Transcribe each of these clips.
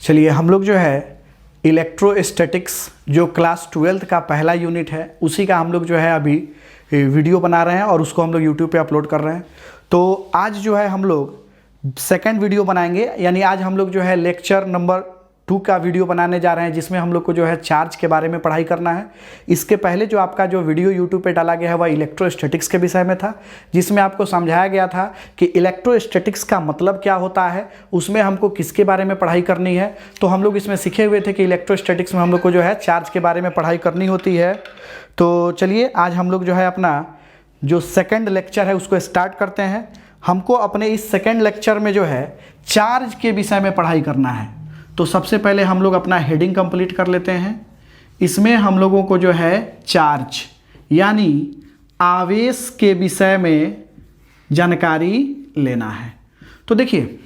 चलिए हम लोग जो है इलेक्ट्रोस्टैटिक्स जो क्लास 12th का पहला यूनिट है उसी का हम लोग जो है अभी वीडियो बना रहे हैं और उसको हम लोग यूट्यूब पे अपलोड कर रहे हैं। तो आज जो है हम लोग सेकंड वीडियो बनाएंगे, यानी आज हम लोग जो है लेक्चर नंबर 2 का वीडियो बनाने जा रहे हैं, जिसमें हम लोग को जो है चार्ज के बारे में पढ़ाई करना है। इसके पहले जो आपका जो वीडियो यूट्यूब पे डाला गया है वह इलेक्ट्रोस्टैटिक्स के विषय में था, जिसमें आपको समझाया गया था कि इलेक्ट्रोस्टैटिक्स का मतलब क्या होता है, उसमें हमको किसके बारे में पढ़ाई करनी है। तो हम लोग इसमें सीखे हुए थे कि इलेक्ट्रोस्टैटिक्स में हम लोग को जो है चार्ज के बारे में पढ़ाई करनी होती है। तो चलिए आज हम लोग जो है अपना जो सेकेंड लेक्चर है उसको स्टार्ट करते हैं। हमको अपने इस सेकेंड लेक्चर में जो है चार्ज के विषय में पढ़ाई करना है। तो सबसे पहले हम लोग अपना हेडिंग कंप्लीट कर लेते हैं। इसमें हम लोगों को जो है चार्ज यानी आवेश के विषय में जानकारी लेना है। तो देखिए,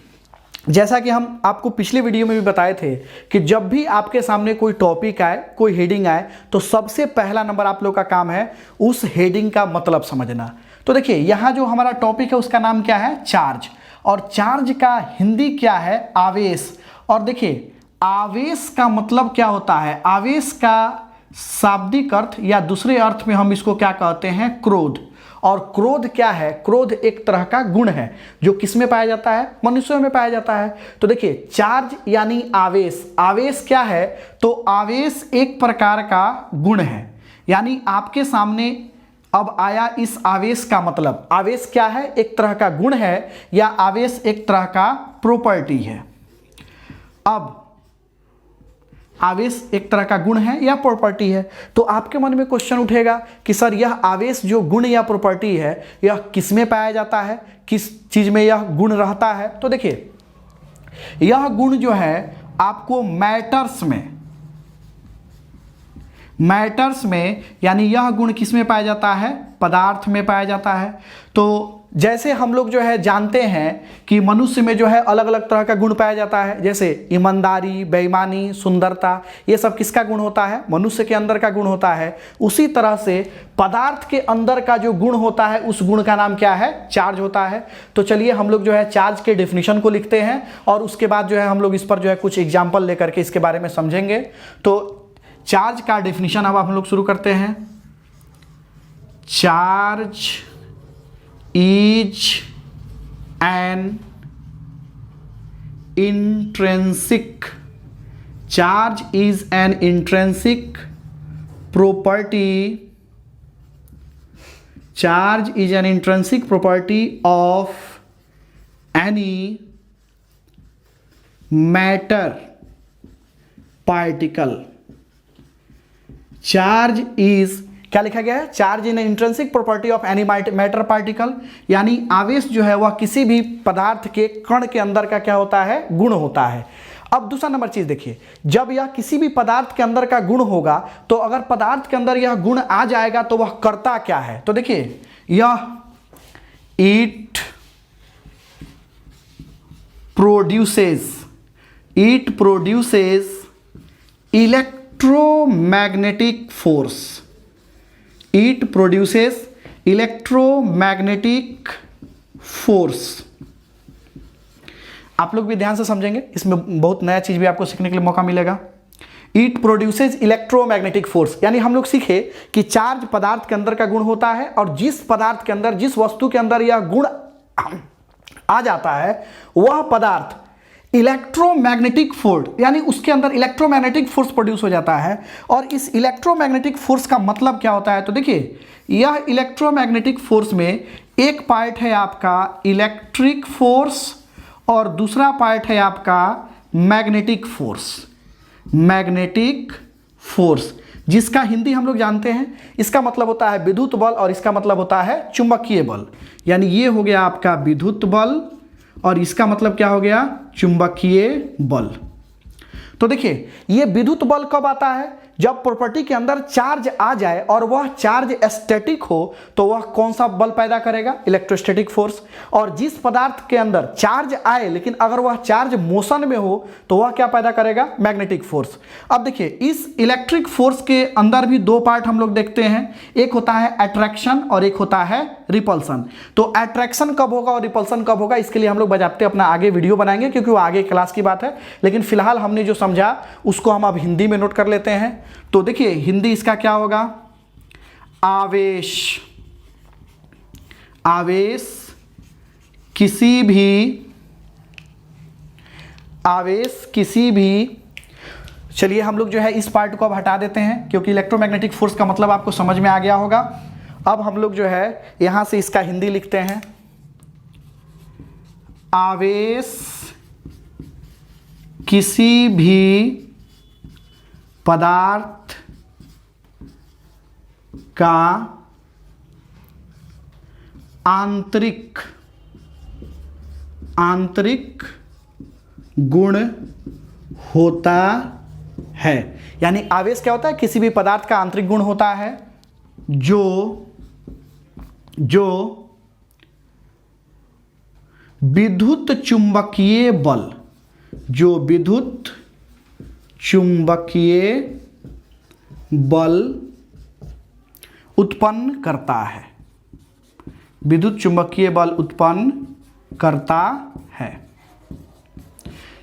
जैसा कि हम आपको पिछले वीडियो में भी बताए थे कि जब भी आपके सामने कोई टॉपिक आए, कोई हेडिंग आए, तो सबसे पहला नंबर आप लोग का काम है उस हेडिंग का मतलब समझना। तो देखिए, यहाँ जो हमारा टॉपिक है उसका नाम क्या है, चार्ज। और चार्ज का हिंदी क्या है, आवेश। और देखिए, आवेश का मतलब क्या होता है, आवेश का शाब्दिक अर्थ या दूसरे अर्थ में हम इसको क्या कहते हैं, क्रोध। और क्रोध क्या है, क्रोध एक तरह का गुण है जो किस में पाया जाता है, मनुष्यों में पाया जाता है। तो देखिए, चार्ज यानी आवेश। आवेश क्या है, तो आवेश एक प्रकार का गुण है। यानी आपके सामने अब आया इस आवेश का मतलब, आवेश क्या है, एक तरह का गुण है या आवेश एक तरह का प्रॉपर्टी है। अब आवेश एक तरह का गुण है या प्रॉपर्टी है, तो आपके मन में क्वेश्चन उठेगा कि सर यह आवेश जो गुण या प्रॉपर्टी है यह किस में पाया जाता है, किस चीज में यह गुण रहता है। तो देखिए, यह गुण जो है आपको मैटर्स में यानी यह गुण किस में पाया जाता है, पदार्थ में पाया जाता है। तो जैसे हम लोग जो है जानते हैं कि मनुष्य में जो है अलग अलग तरह का गुण पाया जाता है, जैसे ईमानदारी, बेईमानी, सुंदरता, ये सब किसका गुण होता है, मनुष्य के अंदर का गुण होता है। उसी तरह से पदार्थ के अंदर का जो गुण होता है उस गुण का नाम क्या है, चार्ज होता है। तो चलिए हम लोग जो है चार्ज के डेफिनेशन को लिखते हैं और उसके बाद जो है हम लोग इस पर जो है कुछ एग्जाम्पल लेकर के इसके बारे में समझेंगे। तो चार्ज का डेफिनेशन अब हम लोग शुरू करते हैं। Charge is an intrinsic property. Charge is an intrinsic property of any matter particle. Charge is क्या लिखा गया है, charge in intrinsic property of any matter particle, यानी आवेश जो है वह किसी भी पदार्थ के कण के अंदर का क्या होता है, गुण होता है। अब दूसरा नंबर चीज देखिए, जब यह किसी भी पदार्थ के अंदर का गुण होगा तो अगर पदार्थ के अंदर यह गुण आ जाएगा तो वह करता क्या है। तो देखिए, यह it produces electromagnetic force. It produces electromagnetic force। आप लोग भी ध्यान से समझेंगे, इसमें बहुत नया चीज भी आपको सीखने के लिए मौका मिलेगा। It produces electromagnetic force, यानी हम लोग सीखे कि चार्ज पदार्थ के अंदर का गुण होता है और जिस पदार्थ के अंदर, जिस वस्तु के अंदर यह गुण आ जाता है वह पदार्थ इलेक्ट्रोमैग्नेटिक फोर्स, यानी उसके अंदर इलेक्ट्रोमैग्नेटिक फोर्स प्रोड्यूस हो जाता है। और इस इलेक्ट्रोमैग्नेटिक फोर्स का मतलब क्या होता है, तो देखिए, यह इलेक्ट्रोमैग्नेटिक फोर्स में एक पार्ट है आपका इलेक्ट्रिक फोर्स और दूसरा पार्ट है आपका मैग्नेटिक फोर्स, जिसका हिंदी हम लोग जानते हैं, इसका मतलब होता है विद्युत बल और इसका मतलब होता है चुंबकीय बल। यानी ये हो गया आपका विद्युत बल और इसका मतलब क्या हो गया, चुंबकीय बल। तो देखिए, ये विद्युत बल कब आता है, जब प्रॉपर्टी के अंदर चार्ज आ जाए और वह चार्ज स्टैटिक हो तो वह कौन सा बल पैदा करेगा? Electrostatic force. और जिस पदार्थ के अंदर चार्ज आए लेकिन अगर वह चार्ज मोशन में हो तो वह क्या पैदा करेगा? Magnetic force. अब देखिए, इस इलेक्ट्रिक फोर्स के अंदर भी दो पार्ट हम लोग देखते हैं, एक होता है अट्रैक्शन और एक होता है रिपल्सन। तो अट्रैक्शन कब होगा और रिपल्सन कब होगा, इसके लिए हम लोग बजाते अपना आगे वीडियो बनाएंगे, क्योंकि वो आगे क्लास की बात है। लेकिन फिलहाल हमने जो समझा उसको हम अब हिंदी में नोट कर लेते हैं। तो देखिए, हिंदी इसका क्या होगा? आवेश। आवेश किसी भी चलिए हम लोग जो है इस पार्ट को अब हटा देते हैं, क्योंकि इलेक्ट्रोमैग्नेटिक फोर्स का मतलब आपको समझ में आ गया होगा। अब हम लोग जो है यहां से इसका हिंदी लिखते हैं। आवेश किसी भी पदार्थ का आंतरिक गुण होता है। यानी आवेश क्या होता है? किसी भी पदार्थ का आंतरिक गुण होता है जो विद्युत चुंबकीय बल उत्पन्न करता है। विद्युत चुंबकीय बल उत्पन्न करता है।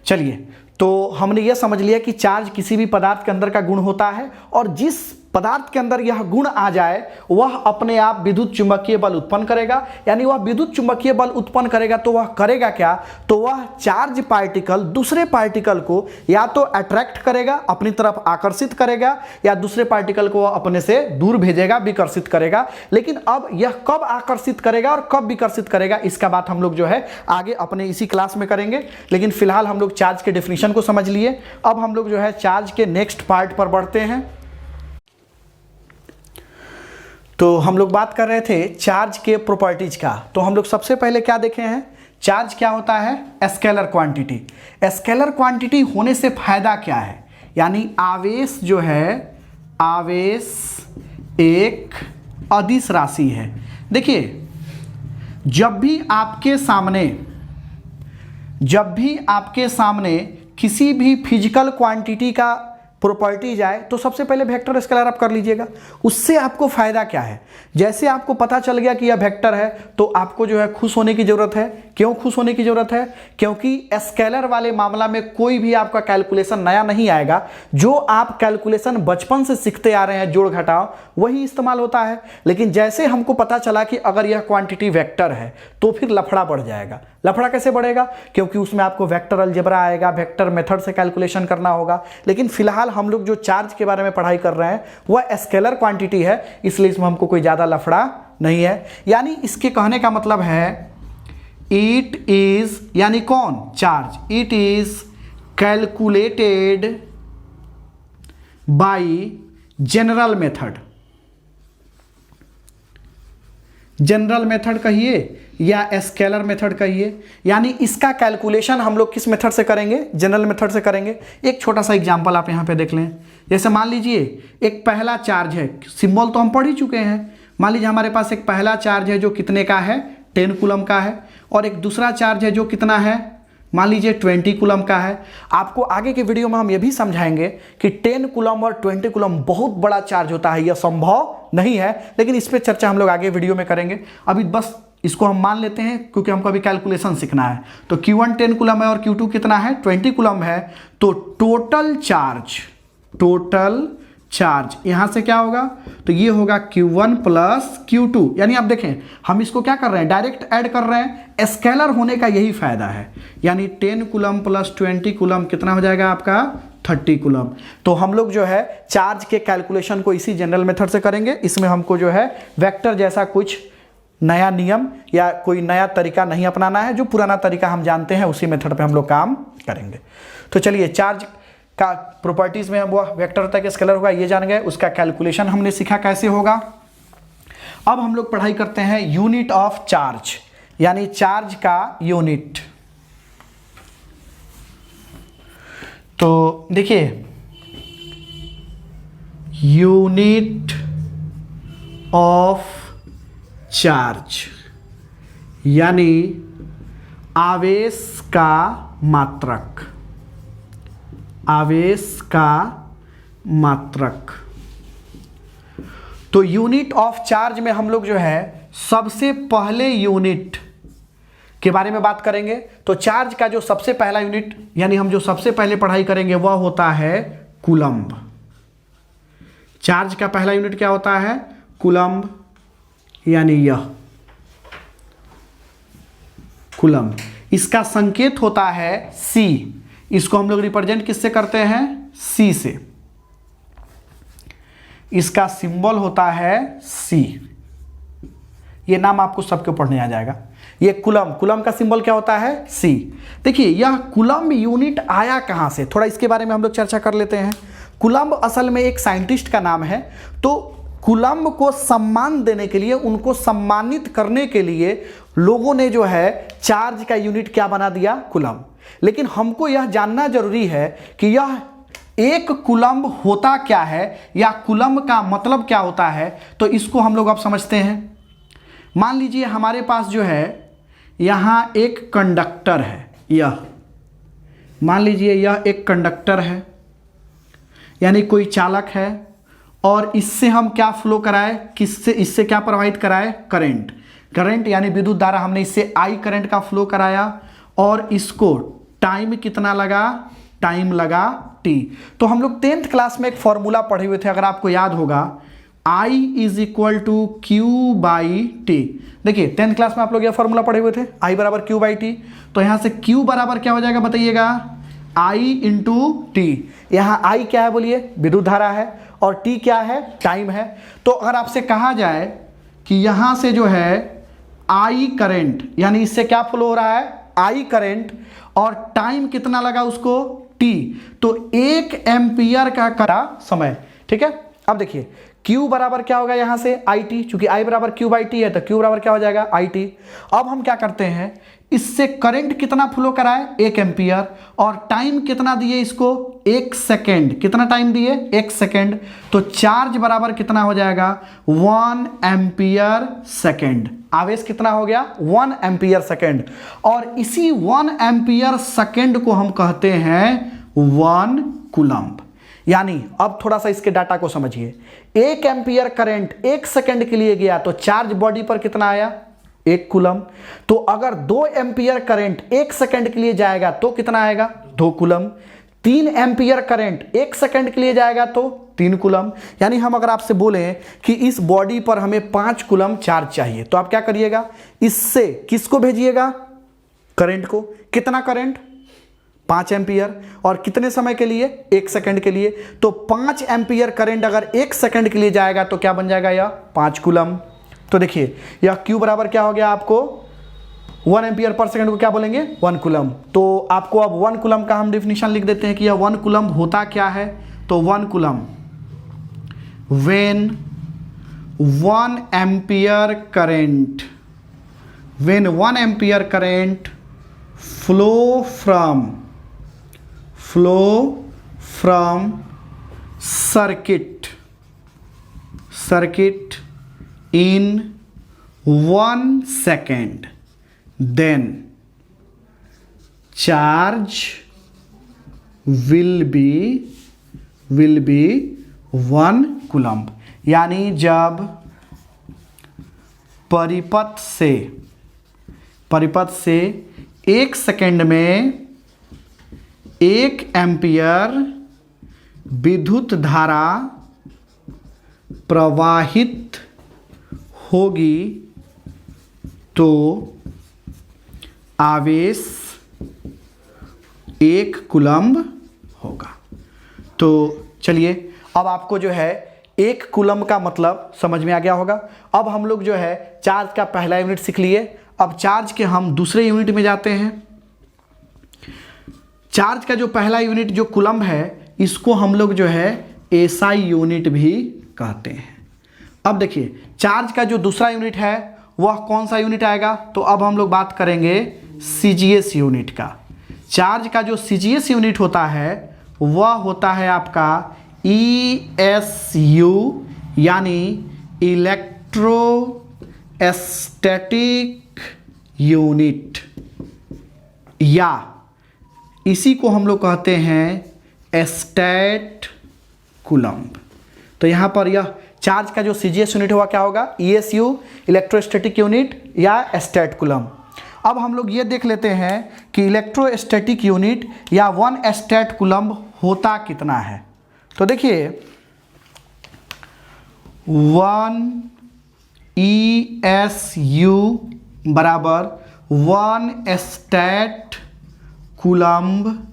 चलिए, तो हमने यह समझ लिया कि चार्ज किसी भी पदार्थ के अंदर का गुण होता है, और जिस पदार्थ के अंदर यह गुण आ जाए वह अपने आप विद्युत चुंबकीय बल उत्पन्न करेगा। यानी वह विद्युत चुंबकीय बल उत्पन्न करेगा तो वह करेगा क्या? तो वह चार्ज पार्टिकल दूसरे पार्टिकल को या तो अट्रैक्ट करेगा, अपनी तरफ आकर्षित करेगा, या दूसरे पार्टिकल को अपने से दूर भेजेगा, विकर्षित करेगा। लेकिन अब यह कब आकर्षित करेगा और कब विकर्षित करेगा, इसका बात हम लोग जो है आगे अपने इसी क्लास में करेंगे। लेकिन फिलहाल हम लोग चार्ज के डेफिनेशन को समझ लिए। अब हम लोग जो है चार्ज के नेक्स्ट पार्ट पर बढ़ते हैं। तो हम लोग बात कर रहे थे चार्ज के प्रॉपर्टीज का। तो हम लोग सबसे पहले क्या देखे हैं? चार्ज क्या होता है? Scalar quantity. स्केलर क्वांटिटी होने से फायदा क्या है? यानी आवेश जो है, आवेश एक अदिश राशि है। देखिए, जब भी आपके सामने किसी भी फिजिकल क्वांटिटी का प्रॉपर्टी जाए तो सबसे पहले वेक्टर स्केलर आप कर लीजिएगा। उससे आपको फायदा क्या है? जैसे आपको पता चल गया कि यह वेक्टर है तो आपको जो है खुश होने की जरूरत है। क्यों खुश होने की जरूरत है? क्योंकि स्केलर वाले मामला में कोई भी आपका कैलकुलेशन नया नहीं आएगा। जो आप कैलकुलेशन बचपन से सीखते आ रहे हैं, जोड़ घटाव, वही इस्तेमाल होता है। लेकिन जैसे हमको पता चला कि अगर यह क्वांटिटी वेक्टर है तो फिर लफड़ा बढ़ जाएगा। लफड़ा कैसे बढ़ेगा? क्योंकि उसमें आपको वेक्टर अलजेब्रा आएगा, वेक्टर मेथड से कैलकुलेशन करना होगा। लेकिन फिलहाल हम लोग जो चार्ज के बारे में पढ़ाई कर रहे हैं वह स्केलर क्वांटिटी है, इसलिए इसमें हमको कोई ज़्यादा लफड़ा नहीं है। यानी इसके कहने का मतलब है इट इज, यानी कौन? Charge. It is calculated by general method. General method कहिए या स्केलर मेथड कहिए। यानी इसका कैलकुलेशन हम लोग किस मेथड से करेंगे? जनरल मेथड से करेंगे। एक छोटा सा एग्जांपल आप यहाँ पे देख लें। जैसे मान लीजिए एक पहला चार्ज है, सिंबल तो हम पढ़ ही चुके हैं। मान लीजिए हमारे पास एक पहला चार्ज है जो कितने का है? 10 कूलम का है, और एक दूसरा चार्ज है जो कितना है? मान लीजिए 20 कूलम का है। आपको आगे के वीडियो में हम ये भी समझाएंगे कि 10 कूलम और 20 कूलम बहुत बड़ा चार्ज होता है, यह संभव नहीं है, लेकिन इस पर चर्चा हम लोग आगे वीडियो में करेंगे। अभी बस इसको हम मान लेते हैं क्योंकि हमको अभी कैलकुलेशन सीखना है। तो Q1 10 कूलम है और Q2 कितना है? 20 कूलम है। तो टोटल चार्ज यहां से क्या होगा? तो ये होगा Q1 प्लस Q2। यानी आप देखें हम इसको क्या कर रहे हैं? डायरेक्ट ऐड कर रहे हैं। स्केलर होने का यही फायदा है। यानी 10 कूलम प्लस 20 कूलम कितना हो जाएगा आपका? 30 कूलम। तो हम लोग जो है चार्ज के कैलकुलेशन को इसी जनरल मेथड से करेंगे। इसमें हमको जो है वेक्टर जैसा कुछ नया नियम या कोई नया तरीका नहीं अपनाना है। जो पुराना तरीका हम जानते हैं उसी मेथड पे हम लोग काम करेंगे। तो चलिए, चार्ज का प्रॉपर्टीज में वो वेक्टर होता है कि स्केलर होगा, ये जान गए। उसका कैलकुलेशन हमने सीखा कैसे होगा। अब हम लोग पढ़ाई करते हैं यूनिट ऑफ चार्ज, यानी चार्ज का यूनिट। तो देखिए, यूनिट ऑफ चार्ज, यानी आवेश का मात्रक, आवेश का मात्रक। तो यूनिट ऑफ चार्ज में हम लोग जो है सबसे पहले यूनिट के बारे में बात करेंगे। तो चार्ज का जो सबसे पहला यूनिट, यानी हम जो सबसे पहले पढ़ाई करेंगे वह होता है कूलम्ब। चार्ज का पहला यूनिट क्या होता है? कूलम्ब, यानी यह कूलम्ब। इसका संकेत होता है C। इसको हम लोग रिप्रेजेंट किससे करते हैं? C से। इसका सिंबल होता है C। ये नाम आपको सबके पढ़ने आ जाएगा। ये कूलम्ब, कूलम्ब का सिंबल क्या होता है? C। देखिए यह कूलम्ब यूनिट आया कहाँ से, थोड़ा इसके बारे में हम लोग चर्चा कर लेते हैं। कूलम्ब असल में एक साइंटिस्ट का नाम है। तो कूलम्ब को सम्मान देने के लिए, उनको सम्मानित करने के लिए लोगों ने जो है चार्ज का यूनिट क्या बना दिया? कूलम्ब। लेकिन हमको यह जानना जरूरी है कि यह एक कूलम्ब होता क्या है, या कूलम्ब का मतलब क्या होता है। तो इसको हम लोग अब समझते हैं। मान लीजिए हमारे पास जो है यहाँ एक कंडक्टर है, यह मान लीजिए यह एक कंडक्टर है, यानी कोई चालक है, और इससे हम क्या फ्लो कराए, किससे, इससे क्या प्रवाहित कराए? करंट। करंट यानी विद्युत धारा, हमने इससे I करंट का फ्लो कराया, और इसको टाइम कितना लगा? टाइम लगा T। तो हम लोग 10th क्लास में एक फॉर्मूला पढ़े हुए थे, अगर आपको याद होगा, I = Q बाई T। देखिए 10th क्लास में आप लोग यह फॉर्मूला पढ़े हुए थे, I = Q बाई T। तो यहाँ से Q बराबर क्या हो जाएगा बताइएगा? I × T। यहाँ I क्या है बोलिए? विद्युत धारा है, और T क्या है? टाइम है। तो अगर आपसे कहा जाए कि यहाँ से जो है I करंट, यानी इससे क्या फ्लो हो रहा है? I करंट, और टाइम कितना लगा उसको? T। तो 1 एम्पियर का करा समय। ठीक है, अब देखिए Q बराबर क्या होगा यहाँ से? IT। चूंकि I = Q बाई T है, तो Q बराबर क्या हो जाएगा? IT। अब हम क्या करते हैं, इससे करंट कितना फ्लो कराए? 1 एम्पियर, और टाइम कितना दिए इसको? 1 सेकेंड। कितना टाइम दिए? 1 सेकेंड। तो चार्ज बराबर कितना हो जाएगा? 1 एम्पियर सेकेंड। आवेश कितना हो गया? 1 एम्पियर सेकेंड। और इसी 1 एम्पियर सेकेंड को हम कहते हैं 1 कूलम्ब। यानी अब थोड़ा सा इसके डाटा को समझिए। 1 एम्पियर करंट 1 सेकेंड के लिए गया, तो चार्ज बॉडी पर कितना आया? 1 कूलम्ब। तो अगर 2 एम्पियर करंट 1 सेकेंड के लिए जाएगा तो कितना आएगा? 2 कूलम्ब। 3 एम्पियर करंट 1 सेकेंड के लिए जाएगा तो 3 कूलम्ब। यानी हम अगर आपसे बोलें कि इस बॉडी पर हमें 5 कूलम्ब चार्ज चाहिए, तो आप क्या करिएगा? इससे किसको भेजिएगा? करंट को। कितना करंट? 5 एम्पियर। और कितने समय के लिए? 1 सेकेंड के लिए। तो 5 एम्पियर करंट अगर 1 सेकेंड के लिए जाएगा तो क्या बन जाएगा? यह 5 कूलम्ब। तो देखिए यह Q बराबर क्या हो गया आपको? 1 एम्पियर पर सेकेंड को क्या बोलेंगे? 1 कूलम्ब। तो आपको अब 1 कूलम्ब का हम डेफिनेशन लिख देते हैं कि यह 1 कूलम्ब होता क्या है। तो 1 coulomb, when 1 ampere current, when 1 ampere current flow from circuit in 1 second, then charge will be 1 coulomb. यानी जब परिपथ से 1 सेकेंड में 1 एम्पियर विद्युत धारा प्रवाहित होगी तो आवेश 1 कूलम्ब होगा। तो चलिए अब आपको जो है 1 कूलम्ब का मतलब समझ में आ गया होगा। अब हम लोग जो है चार्ज का पहला यूनिट सीख लिए। अब चार्ज के हम दूसरे यूनिट में जाते हैं। चार्ज का जो पहला यूनिट जो कूलम्ब है, इसको हम लोग जो है SI यूनिट भी कहते हैं। अब देखिए चार्ज का जो दूसरा यूनिट है वह कौन सा यूनिट आएगा? तो अब हम लोग बात करेंगे CGS यूनिट का। चार्ज का जो CGS यूनिट होता है वह होता है आपका ESU यानी इलेक्ट्रोस्टैटिक यूनिट, या इसी को हम लोग कहते हैं स्टैट कूलम्ब। तो यहाँ पर यह चार्ज का जो CGS यूनिट हुआ क्या होगा, ESU इलेक्ट्रोस्टैटिक यूनिट या स्टैट कूलम्ब। अब हम लोग ये देख लेते हैं कि इलेक्ट्रोस्टैटिक यूनिट या 1 स्टैट कूलम्ब होता कितना है। तो देखिए 1 ESU बराबर 1 स्टैट कूलम्ब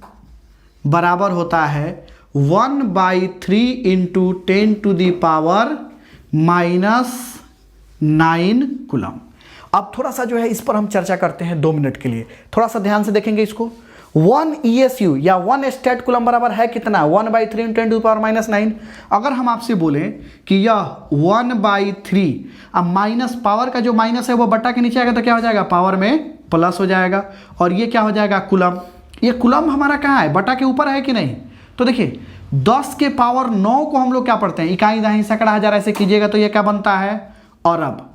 बराबर होता है 1/3 इंटू 10⁻⁻⁹ कूलम्ब। अब थोड़ा सा जो है इस पर हम चर्चा करते हैं 2 मिनट के लिए, थोड़ा सा ध्यान से देखेंगे इसको। 1 ESU या 1 स्टैट कूलम्ब बराबर है कितना, 1/3 इंटू 10⁻⁹। अगर हम आपसे बोलें कि यह 1/3, अब माइनस पावर का जो माइनस है वो बट्टा के नीचे आएगा तो क्या हो जाएगा, पावर में प्लस हो जाएगा, और ये क्या हो जाएगा, कूलम्ब। ये कूलम्ब हमारा कहाँ है, बट्टा के ऊपर है कि नहीं। तो देखिए 10 के पावर 9 को हम लोग क्या पढ़ते हैं, इकाई दहाई सैकड़ा हजार ऐसे कीजिएगा तो ये क्या बनता है, अरब।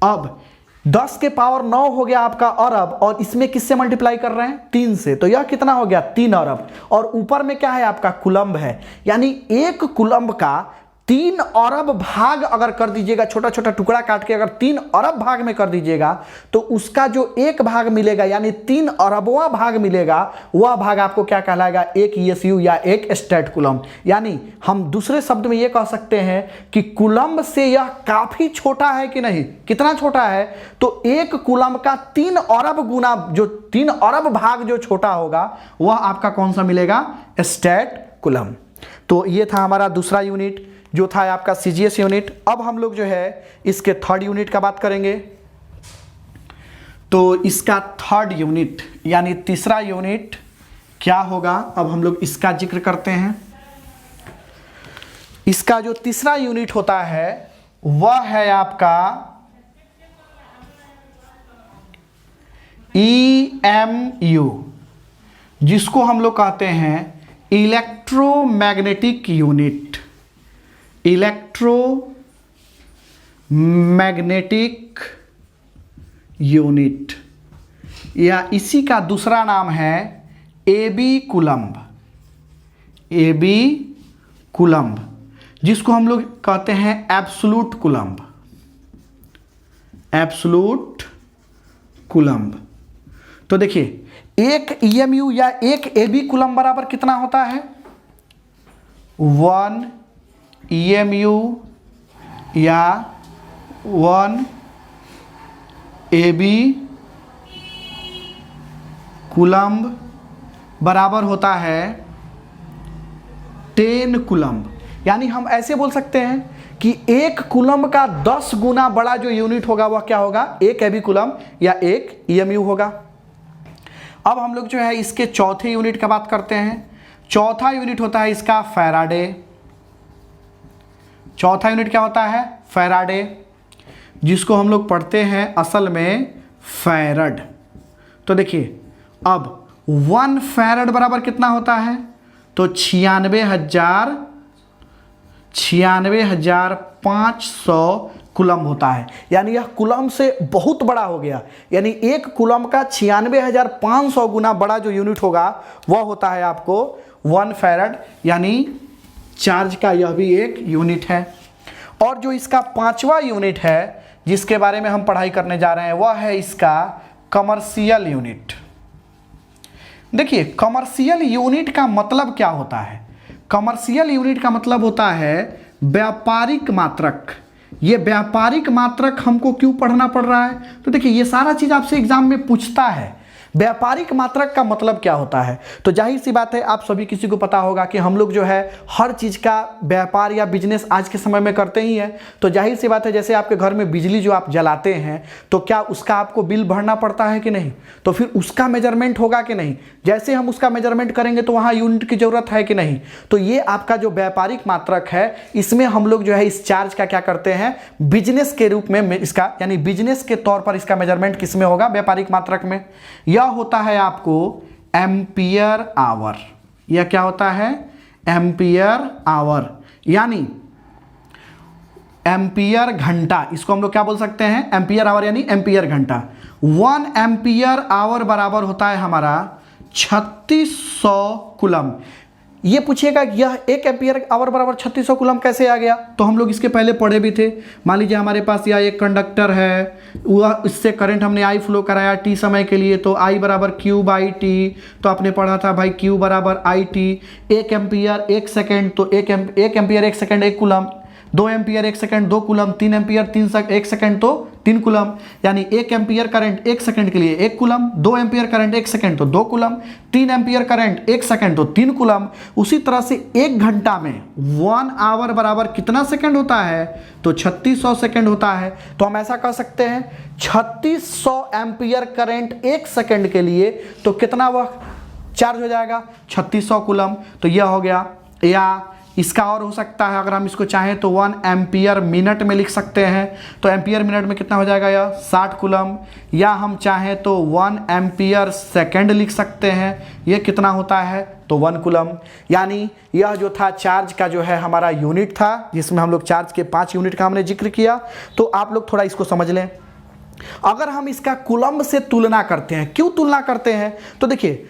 अब 10 के पावर 9 हो गया आपका अरब, और इसमें किससे मल्टीप्लाई कर रहे हैं, 3 से, तो यह कितना हो गया, 3 अरब। और ऊपर में क्या है आपका, कूलम्ब है, यानी एक कूलम्ब का 3 अरब भाग अगर कर दीजिएगा, छोटा छोटा टुकड़ा काट के अगर 3 अरब भाग में कर दीजिएगा तो उसका जो एक भाग मिलेगा यानी 3 अरबवां भाग मिलेगा, वह भाग आपको क्या कहलाएगा, 1 ESU या 1 स्टैट कूलम्ब। यानी हम दूसरे शब्द में यह कह सकते हैं कि कूलम्ब से यह काफी छोटा है कि नहीं, कितना छोटा है, तो एक कूलम्ब का 3 अरब गुना जो 3 अरब भाग जो छोटा होगा वह आपका कौन सा मिलेगा, स्टैट कूलम्ब। तो ये था हमारा दूसरा यूनिट जो था आपका CGS यूनिट। अब हम लोग जो है इसके थर्ड यूनिट का बात करेंगे। तो इसका थर्ड यूनिट यानी तीसरा यूनिट क्या होगा, अब हम लोग इसका जिक्र करते हैं। इसका जो तीसरा यूनिट होता है वह है आपका EMU, जिसको हम लोग कहते हैं इलेक्ट्रोमैग्नेटिक यूनिट, इलेक्ट्रोमैग्नेटिक यूनिट, या इसी का दूसरा नाम है AB कूलम्ब, AB कूलम्ब, जिसको हम लोग कहते हैं एब्सोल्यूट कूलम्ब, एब्सोल्यूट कूलम्ब। तो देखिए एक EMU या एक AB कूलम्ब बराबर कितना होता है, 1 EMU या 1 AB कूलम्ब बराबर होता है 10 कूलम्ब। यानी हम ऐसे बोल सकते हैं कि एक कूलम्ब का 10 गुना बड़ा जो यूनिट होगा वह क्या होगा, एक AB कूलम्ब या एक EMU होगा। अब हम लोग जो है इसके चौथे यूनिट का बात करते हैं। चौथा यूनिट होता है इसका फैराडे। चौथा यूनिट क्या होता है, फैराडे, जिसको हम लोग पढ़ते हैं असल में फैरड। तो देखिए अब 1 फैरड बराबर कितना होता है, तो 96,500 कूलम्ब होता है। यानी यह कूलम्ब से बहुत बड़ा हो गया, यानी एक कूलम्ब का 96,500 गुना बड़ा जो यूनिट होगा वह होता है आपको 1 फैरड, यानी चार्ज का यह भी एक यूनिट है। और जो इसका पांचवा यूनिट है जिसके बारे में हम पढ़ाई करने जा रहे हैं वह है इसका कमर्शियल यूनिट। देखिए कमर्शियल यूनिट का मतलब क्या होता है, कमर्शियल यूनिट का मतलब होता है व्यापारिक मात्रक। ये व्यापारिक मात्रक हमको क्यों पढ़ना पड़ रहा है, तो देखिए ये सारा चीज आपसे एग्जाम में पूछता है। व्यापारिक मात्रक का मतलब क्या होता है, तो जाहिर सी बात है आप सभी किसी को पता होगा कि हम लोग जो है हर चीज़ का व्यापार या बिजनेस आज के समय में करते ही हैं। तो जाहिर सी बात है जैसे आपके घर में बिजली जो आप जलाते हैं तो क्या उसका आपको बिल भरना पड़ता है कि नहीं, तो फिर उसका मेजरमेंट होगा कि नहीं, जैसे हम उसका मेजरमेंट करेंगे तो वहाँ यूनिट की ज़रूरत है कि नहीं। तो ये आपका जो व्यापारिक मात्रक है इसमें हम लोग जो है इस चार्ज का क्या करते हैं, बिजनेस के रूप में इसका यानी बिजनेस के तौर पर इसका मेजरमेंट किस में होगा, व्यापारिक मात्रक में। यह होता है आपको एम्पियर आवर। यह क्या होता है, एम्पियर आवर, यानी एम्पियर घंटा, इसको हम लोग क्या बोल सकते हैं, एम्पियर आवर यानी एम्पियर घंटा। 1 एम्पियर आवर बराबर होता है हमारा 3600 कूलम। ये पूछिएगा कि यह 1 एम्पियर आवर बराबर 3600 कूलम कैसे आ गया, तो हम लोग इसके पहले पढ़े भी थे। मान लीजिए हमारे पास यह एक कंडक्टर है, वह इससे करंट हमने आई फ्लो कराया टी समय के लिए, तो आई बराबर क्यू बाई टी, तो आपने पढ़ा था भाई क्यू बराबर आई टी। 1 एम्पियर 1 सेकेंड, तो 1 ampere 1 second 1 coulomb, 2 ampere 1 second 2 coulomb, 3 ampere 1 second तो 3 कूलम, यानी 1 एम्पियर करंट 1 सेकेंड के लिए 1 कूलम, 2 एम्पियर करंट 1 सेकेंड तो 2 कूलम, 3 एम्पियर करंट 1 सेकेंड तो 3 कूलम। उसी तरह से 1 घंटा में 1 आवर बराबर कितना सेकेंड होता है, तो 3600 सेकेंड होता है। तो हम ऐसा कर सकते हैं 3600 एम्पियर करंट 1 सेकेंड के लिए, तो कितना वह चार्ज हो जाएगा, 3600 कूलम। तो यह हो गया, या इसका और हो सकता है, अगर हम इसको चाहें तो 1 एम्पियर मिनट में लिख सकते हैं, तो एम्पियर मिनट में कितना हो जाएगा, यह 60 कूलम। या हम चाहें तो 1 एम्पियर सेकेंड लिख सकते हैं, यह कितना होता है, तो 1 कूलम। यानी यह जो था चार्ज का जो है हमारा यूनिट था, जिसमें हम लोग चार्ज के 5 यूनिट का हमने जिक्र किया। तो आप लोग थोड़ा इसको समझ लें। अगर हम इसका कूलम से तुलना करते हैं, क्यों तुलना करते हैं, तो देखिए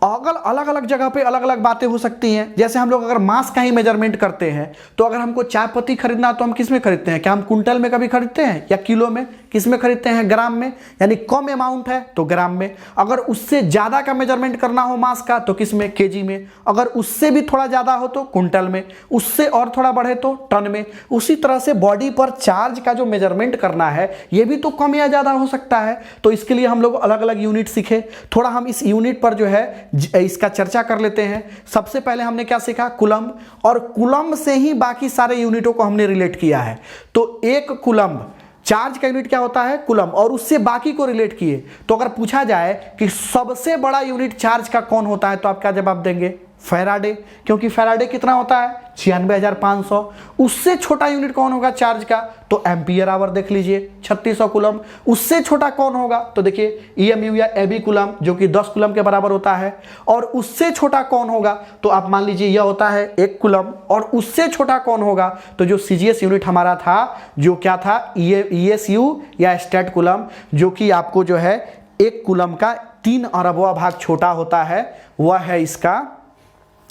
अगर अलग अलग जगह पे अलग अलग बातें हो सकती हैं। जैसे हम लोग अगर मास का ही मेजरमेंट करते हैं, तो अगर हमको चाय पत्ती खरीदना तो हम किस में खरीदते हैं, क्या हम कुंटल में कभी खरीदते हैं या किलो में, किस में खरीदते हैं, ग्राम में। यानी कम अमाउंट है तो ग्राम में, अगर उससे ज़्यादा का मेजरमेंट करना हो मास का तो किस में, केजी में, अगर उससे भी थोड़ा ज़्यादा हो तो कुंटल में, उससे और थोड़ा बढ़े तो टन में। उसी तरह से बॉडी पर चार्ज का जो मेजरमेंट करना है ये भी तो कम या ज़्यादा हो सकता है। तो इसके लिए हम लोग अलग अलग यूनिट सीखे। थोड़ा हम इस यूनिट पर जो है इसका चर्चा कर लेते हैं। सबसे पहले हमने क्या सीखा, कूलम, और कूलम से ही बाकी सारे यूनिटों को हमने रिलेट किया है। तो 1 कूलम चार्ज का यूनिट क्या होता है, कूलम, और उससे बाकी को रिलेट किए। तो अगर पूछा जाए कि सबसे बड़ा यूनिट चार्ज का कौन होता है, तो आप क्या जवाब देंगे, फैराडे, क्योंकि फैराडे कितना होता है, 96,500। उससे छोटा यूनिट कौन होगा चार्ज का, तो एम्पियर आवर देख लीजिए 3600 कूलम। उससे छोटा कौन होगा, तो देखिए EMU या एबी कूलम, जो कि 10 कूलम के बराबर होता है। और उससे छोटा कौन होगा, तो आप मान लीजिए यह होता है 1 कूलम। और उससे छोटा कौन होगा, तो जो CGS यूनिट हमारा था, जो क्या था, ESU या स्टेट कूलम, जो कि आपको जो है 1 कूलम का 3 अरबवां भाग छोटा होता है, वह है इसका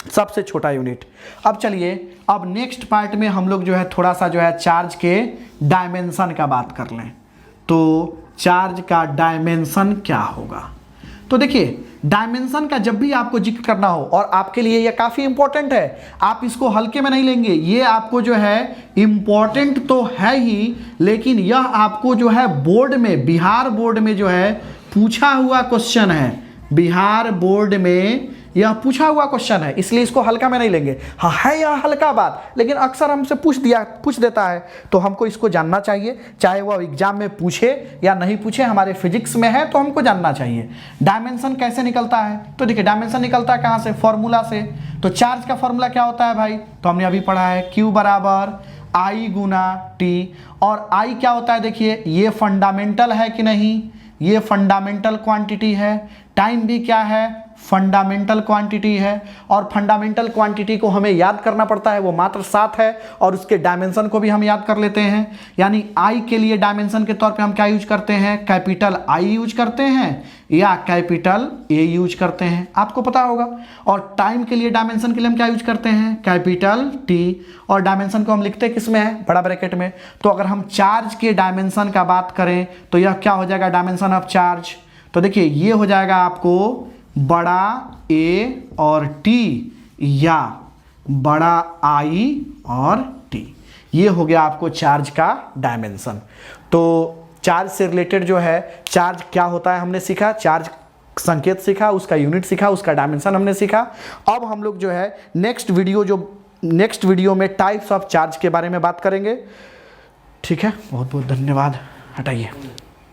सबसे छोटा यूनिट। अब चलिए, अब नेक्स्ट पार्ट में हम लोग जो है थोड़ा सा जो है चार्ज के डायमेंशन का बात कर लें। तो चार्ज का डायमेंशन क्या होगा, तो देखिए डायमेंशन का जब भी आपको जिक्र करना हो, और आपके लिए यह काफ़ी इंपॉर्टेंट है, आप इसको हल्के में नहीं लेंगे, ये आपको जो है इंपॉर्टेंट तो है ही, लेकिन यह आपको जो है बोर्ड में, बिहार बोर्ड में जो है पूछा हुआ क्वेश्चन है। बिहार बोर्ड में यह पूछा हुआ क्वेश्चन है, इसलिए इसको हल्का में नहीं लेंगे। हाँ है यह हल्का बात, लेकिन अक्सर हमसे पूछ देता है, तो हमको इसको जानना चाहिए, चाहे वह एग्जाम में पूछे या नहीं पूछे। हमारे फिजिक्स में है तो हमको जानना चाहिए। डायमेंशन कैसे निकलता है, तो देखिए डायमेंशन निकलता है कहाँ से, फॉर्मूला से। तो चार्ज का फॉर्मूला क्या होता है भाई, तो हमने अभी पढ़ा है, Q बराबर I गुना T। और I क्या होता है, देखिए ये फंडामेंटल है कि नहीं, ये फंडामेंटल क्वांटिटी है। टाइम भी क्या है, फंडामेंटल क्वांटिटी है। और फंडामेंटल क्वांटिटी को हमें याद करना पड़ता है, वो मात्र 7 है। और उसके डायमेंशन को भी हम याद कर लेते हैं। यानी आई के लिए डायमेंशन के तौर पे हम क्या यूज करते हैं, कैपिटल I यूज करते हैं या कैपिटल A यूज करते हैं, आपको पता होगा। और टाइम के लिए, डायमेंशन के लिए हम क्या यूज करते हैं, कैपिटल T। और डायमेंशन को हम लिखते किस में है, बड़ा ब्रैकेट में। तो अगर हम चार्ज के डायमेंशन का बात करें तो यह क्या हो जाएगा, डायमेंशन ऑफ चार्ज। तो देखिए ये हो जाएगा आपको बड़ा A और T या बड़ा I और T, ये हो गया आपको चार्ज का डायमेंशन। तो चार्ज से रिलेटेड जो है, चार्ज क्या होता है हमने सीखा, चार्ज संकेत सीखा, उसका यूनिट सीखा, उसका डायमेंशन हमने सीखा। अब हम लोग जो है नेक्स्ट वीडियो में टाइप्स ऑफ चार्ज के बारे में बात करेंगे। ठीक है, बहुत बहुत धन्यवाद। हटाइए।